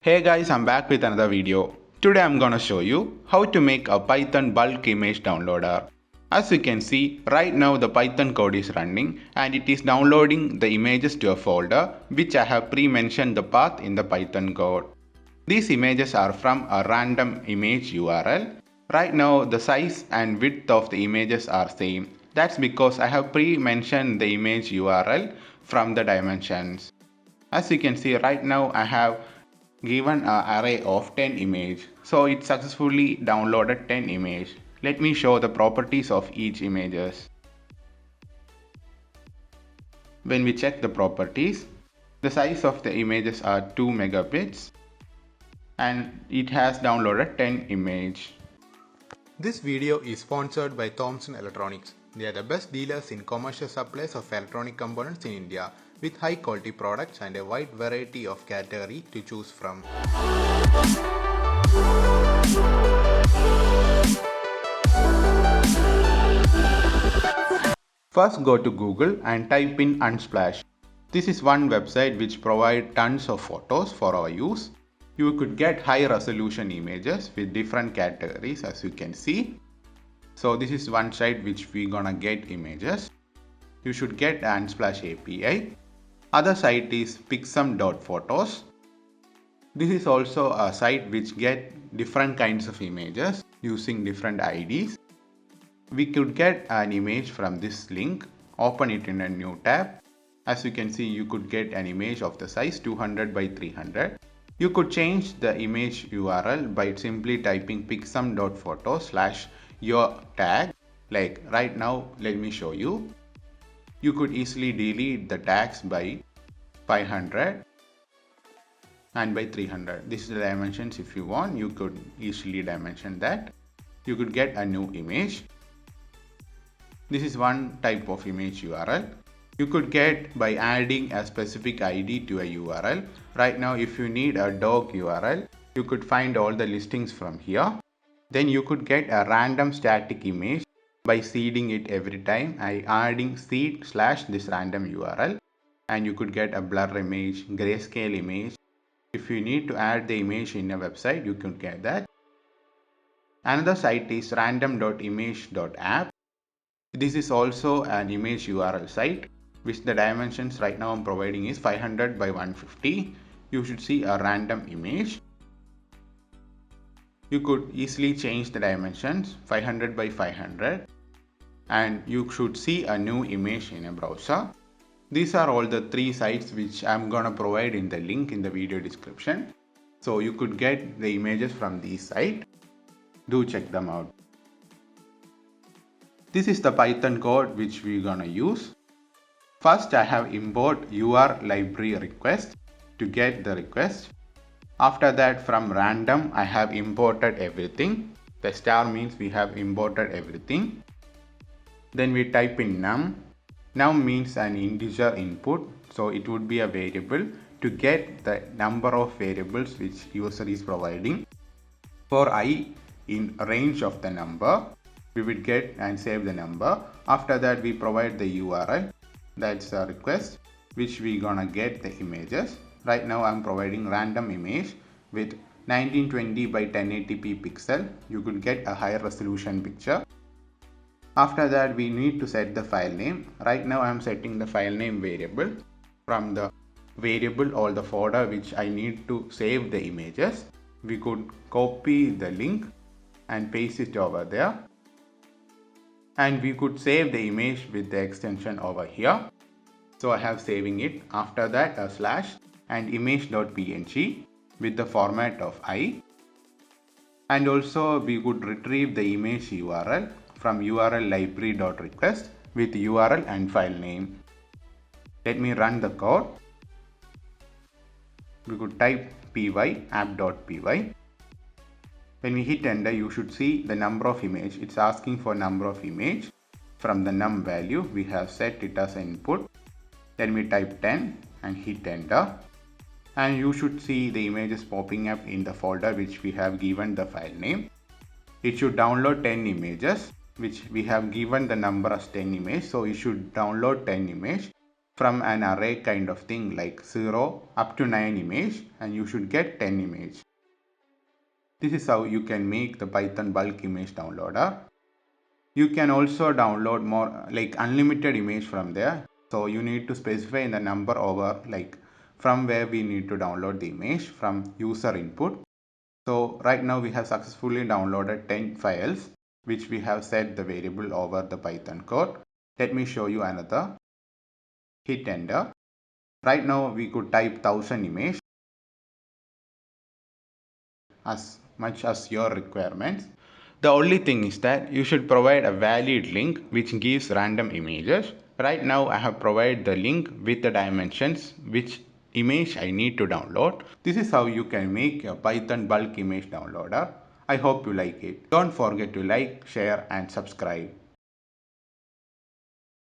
Hey guys, I'm back with another video. Today I'm gonna show you how to make a Python bulk image downloader. As you can see, right now the Python code is running and it is downloading the images to a folder which I have pre-mentioned the path in the Python code. These images are from a random image URL. Right now the size and width of the images are same. That's because I have pre-mentioned the image URL from the dimensions. As you can see right now I have given an array of 10 image. So it successfully downloaded 10 image. Let me show the properties of each images. When we check the properties, the size of the images are 2 megabits and it has downloaded 10 image. This video is sponsored by Thomson Electronics. They are the best dealers in commercial supplies of electronic components in India, with high quality products and a wide variety of category to choose from. First go to Google and type in Unsplash. This is one website which provides tons of photos for our use. You could get high resolution images with different categories as you can see. So this is one site which we gonna get images. You should get Unsplash API. Other site is pixum.photos. This is also a site which get different kinds of images using different IDs. We could get an image from this link, open it in a new tab. As you can see, you could get an image of the size 200 by 300. You could change the image URL by simply typing pixum.photo/your tag. Like right now, let me show you. You could easily delete the tags by 500 and by 300. This is the dimensions. If you want, you could easily dimension that. You could get a new image. This is one type of image URL. You could get by adding a specific ID to a URL. Right now, if you need a dog URL, you could find all the listings from here. Then you could get a random static image by seeding it every time by adding seed/this random URL. And you could get a blur image, grayscale image. If you need to add the image in a website, you could get that. Another site is random.image.app. This is also an image URL site, which the dimensions right now I'm providing is 500 by 150. You should see a random image. You could easily change the dimensions 500 by 500 and you should see a new image in a browser. These are all the three sites which I'm gonna provide in the link in the video description. So you could get the images from these sites. Do check them out. This is the Python code which we're gonna use. First I have import UR library request to get the request. After that from random I have imported everything. The star means we have imported everything. Then we type in num. Num means an integer input, so it would be a variable to get the number of variables which user is providing. For I in range of the number, we will get and save the number. After that we provide the URL, that's a request which we gonna get the images. Right now I'm providing random image with 1920 by 1080p pixel. You could get a higher resolution picture. After that we need to set the file name. Right now I am setting the file name variable. From the variable or the folder which I need to save the images, we could copy the link and paste it over there. And we could save the image with the extension over here. So I have saving it. After that a slash and image.png with the format of I. And also we could retrieve the image URL from URL library.request with URL and file name. Let me run the code. We could type py app.py. When we hit enter, you should see the number of image. It's asking for number of image. From the num value, we have set it as input. Then we type 10 and hit enter. And you should see the images popping up in the folder which we have given the file name. It should download 10 images, which we have given the number as 10 image. So you should download 10 image. from an array kind of thing like 0 up to 9 image, and you should get 10 image. This is how you can make the Python bulk image downloader. You can also download more like unlimited image from there. So you need to specify the number over like from where we need to download the image from user input. So right now we have successfully downloaded 10 files which we have set the variable over the Python code. Let me show you another. Hit enter. Right now we could type 1000 image as much as your requirements. The only thing is that you should provide a valid link which gives random images. Right now I have provided the link with the dimensions which image I need to download. This is how you can make a Python bulk image downloader. I hope you like it. Don't forget to like, share and subscribe.